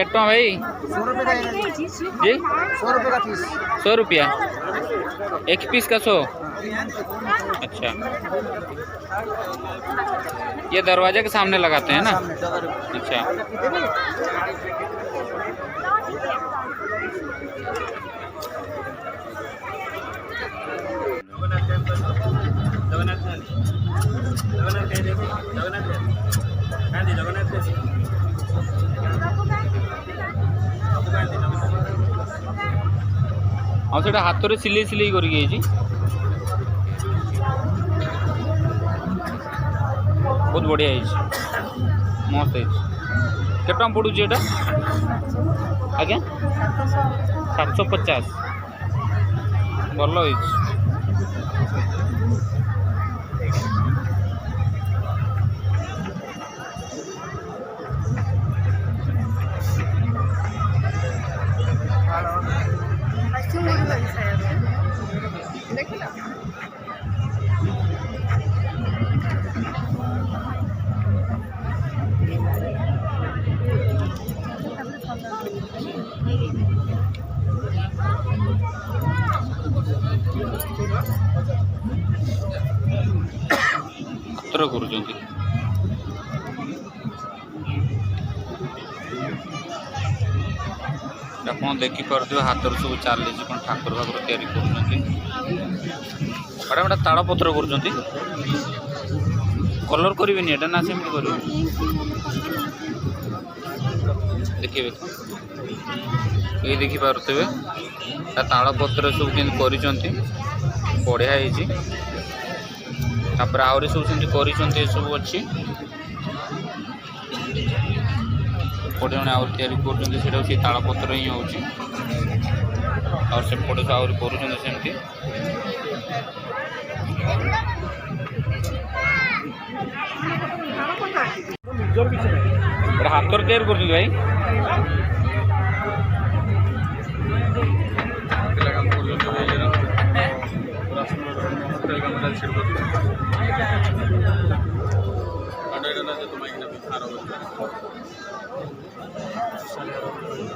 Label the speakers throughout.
Speaker 1: टका भाई
Speaker 2: 100 रुपये का
Speaker 1: जी
Speaker 2: 100 रुपये का पीस।
Speaker 1: 100 रुपया एक पीस का 100। अच्छा ये दरवाजे के सामने लगाते हैं ना। अच्छा हाँ से हाथ में सिले सिले करके बहुत बढ़िया है मस्त है। केत टका पड़ू ये आज्ञा 750 भल है। पत्र करुँच आप देखिपे हाथ सब चली कौन ठाकुर फाकुर तैयारी कर ताड़ पत्र कर कलर करें ना सेमती कर देखिए ये देखिपे ताड़ पत्र सब के बढ़िया तापर आहरी सब सेमती कर सब अच्छी पटे मैंने आहरी तैयारी कर ताड़ पत्र ही हो सेपटे से आहरी कर सेमती हाथ तैयारी कर भाई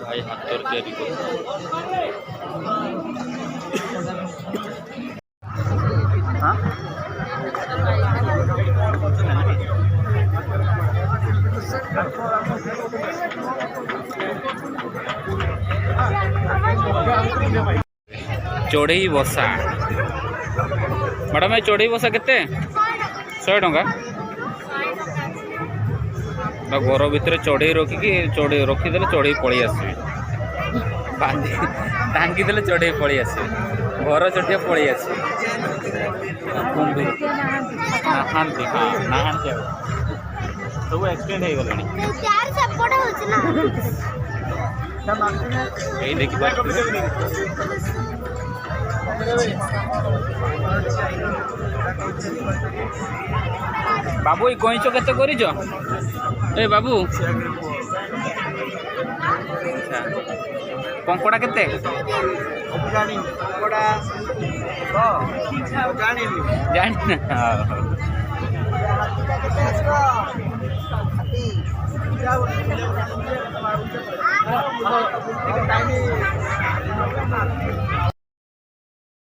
Speaker 1: भाई हाथ तैयारी कर चढ़ई बसा मैडम चढ़ई बसा केते 100 टका घर भितर चढ़ई रखिकी चढ़ई रखीदे चढ़ई पलि आसवे टांगीदे चढ़ई पलि आसवे घर चढ़िया पलि आसवे नहांती हाँ नहांती सब एक्सीडेंट हो गला देखी बाबू कईच के ए बाबू कंकड़ा केते जानी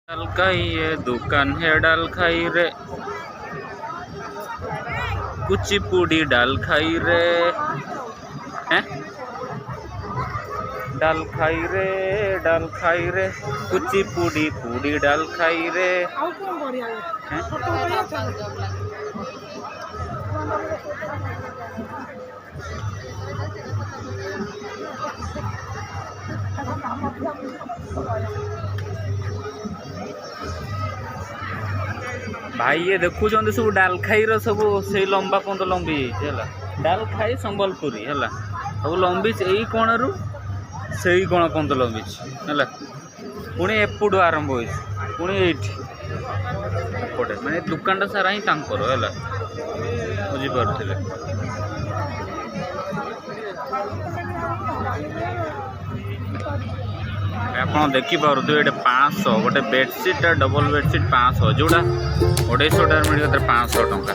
Speaker 1: डाल खाई ये दुकान है डाल खाई रे कुचिपुड़ी डाल खाई रे हैं डाल खाई रे कुचिपुड़ी पुड़ी डाल खाई रे भाई ये देखु सब डाल खाई सब से लंबा पर्यंत लंबी है डाल खाई संबलपुरी है सब लंबी यही कोण रु से कोण पर्यंत लंबी है पुणी एपटू आरंभ हो पुणी एपटे मैंने दुकान सारा ही तांकर है बुझीपारे आप देखिपे ये 500 गोटे बेडसीट डबल बेडसीट 500 जोड़ा 250 मिल 500 टंका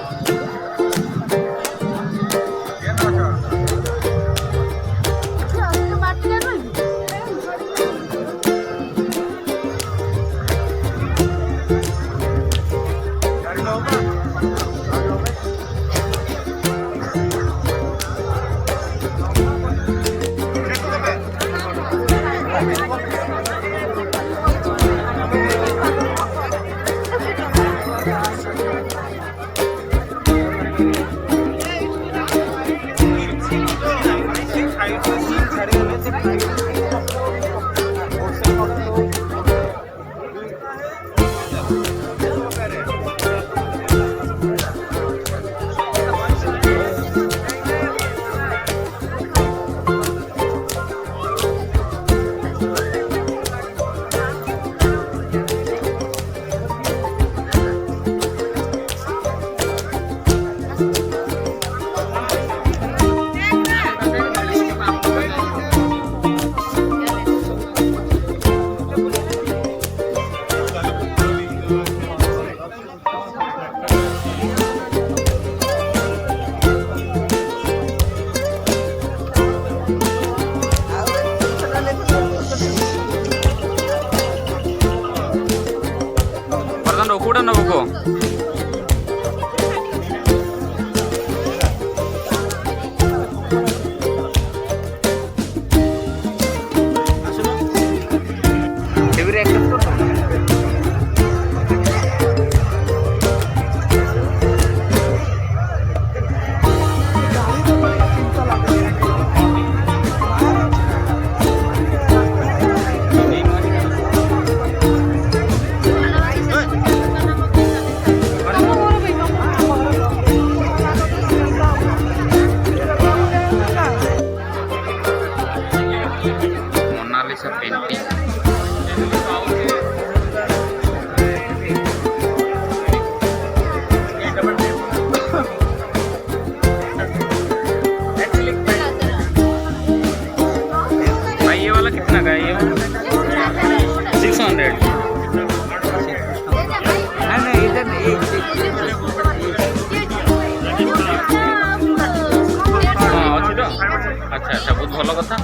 Speaker 1: ଭଲ କଥା।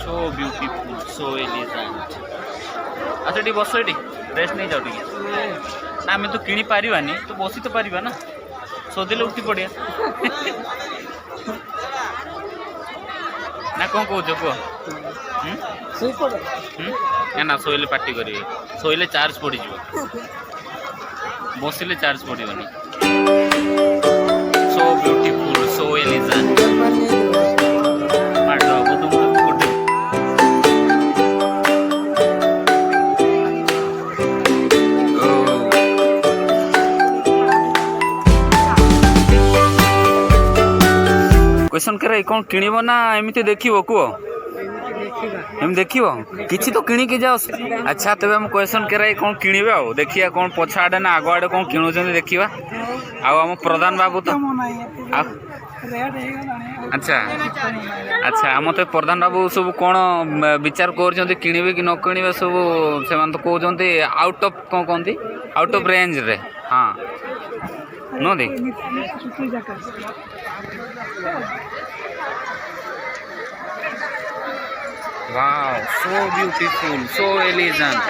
Speaker 1: So beautiful, so elegant. अच्छा टी बस एटी रेस्ट नहीं जाओ टी ना आम तो किणी पारिबानी तो बसी तो पारिबा ना सोदिले उठी पड़िया ना कौन कौच कह ना शोले पार्टी करेंगे शोले चार्ज पड़ बसिले चार्ज पड़ोनी so beautiful so elegant question करे कौन किणव ना एमती देखिब कह एम देखिब किसी तो किणिकी जाओ। अच्छा तेज हम क्वेश्चन करे कौन किणवे आ देखिए कौन पछ आड़े ना आग आड़े कौन किणुचंदी देखिबा आम प्रधान बाबू तो अच्छा अच्छा आम तो प्रधान बाबू सब कौन विचार कर किणवे कि न किणवे सब से तो कहते आउट ऑफ कौन कहते आउट ऑफ रेंज रे हाँ नुहति Wow, so beautiful, so elegant.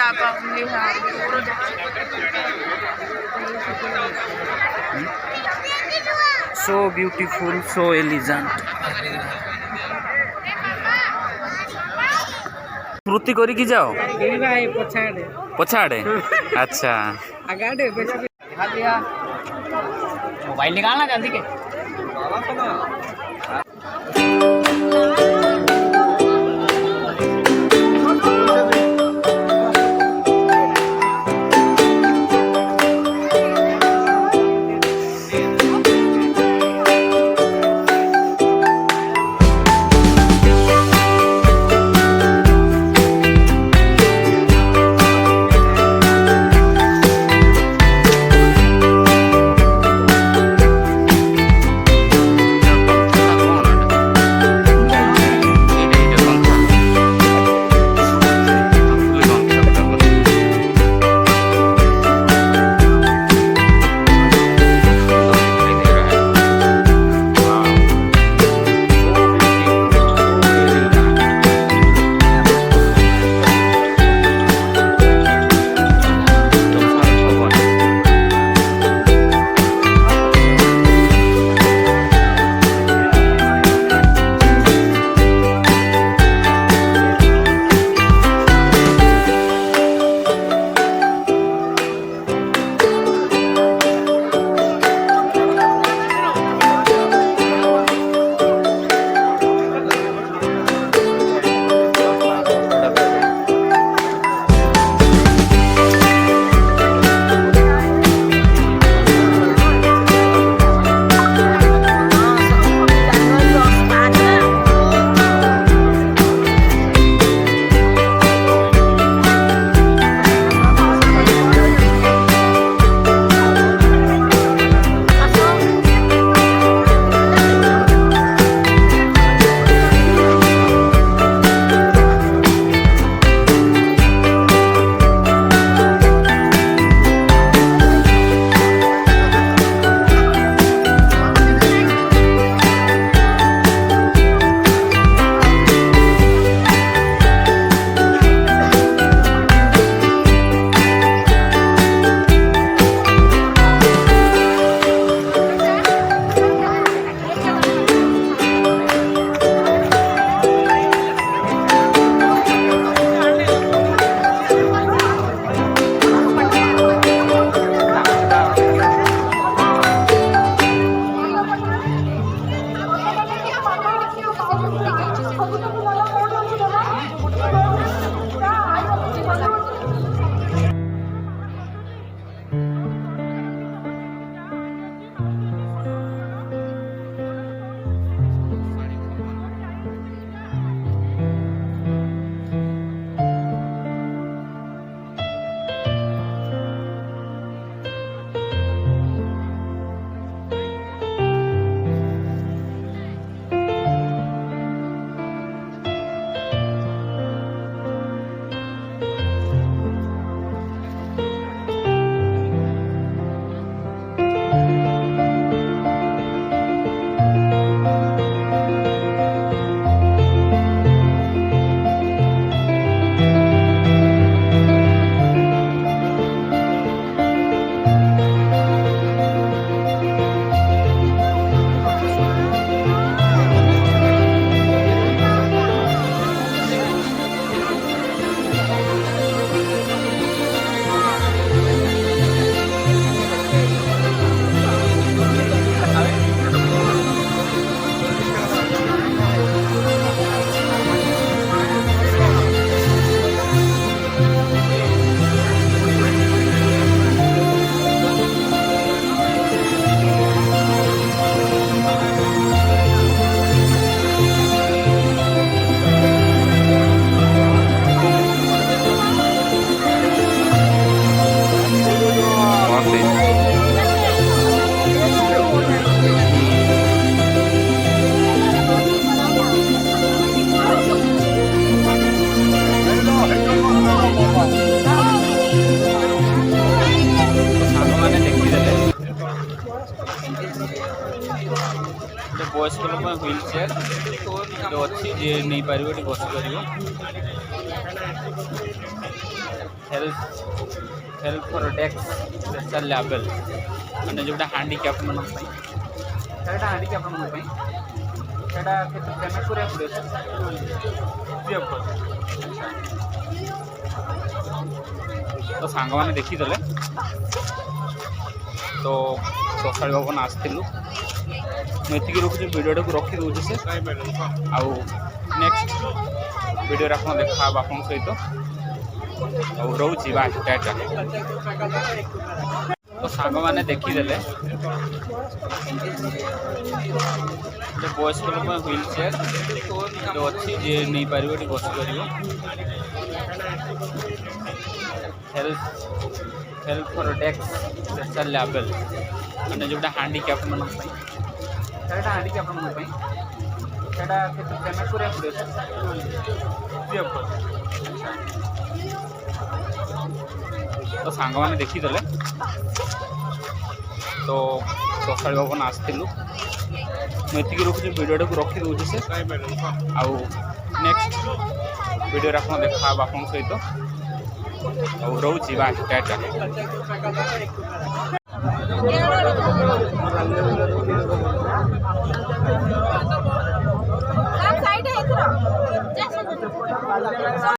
Speaker 1: So beautiful, so elegant. स्मृति करी की जाओ पछाड़े अच्छा मोबाइल निकालना जल्दी के ବୟସ୍କ ଲୋକ ପାଇଁ ହ୍ୱିଲ୍ ଚେୟାର अच्छी जी नहीं पार बस पार help for desk special level मैंने जोटा हैंडीकैप मैं हैंडीकैप पेमेंट करा तो सांग मैंने देखीदे तो सकाल भवन आसलु मुझे रखुच्छी भिडियो को रखी दूसरी से आउ नेक्स्ट वीडियो आप देखा आप सहित रोची बाय टाटा तो सांग मैंने देखीदे बयस्क लोक व्हील चेयर अच्छी जी नहीं पार बस पार help for desk special level मैंने जोटा हैंडीकैप मैं हैंडीकैप पेमेंट करा तो सांग मैंने देखीदे तो सकाल भवन आसलु मुझे रखुच्छी भिडियो को रखी दूसरी से आउ नेक्स्ट वीडियो आप देखा आप सहित रोची बाय टाटा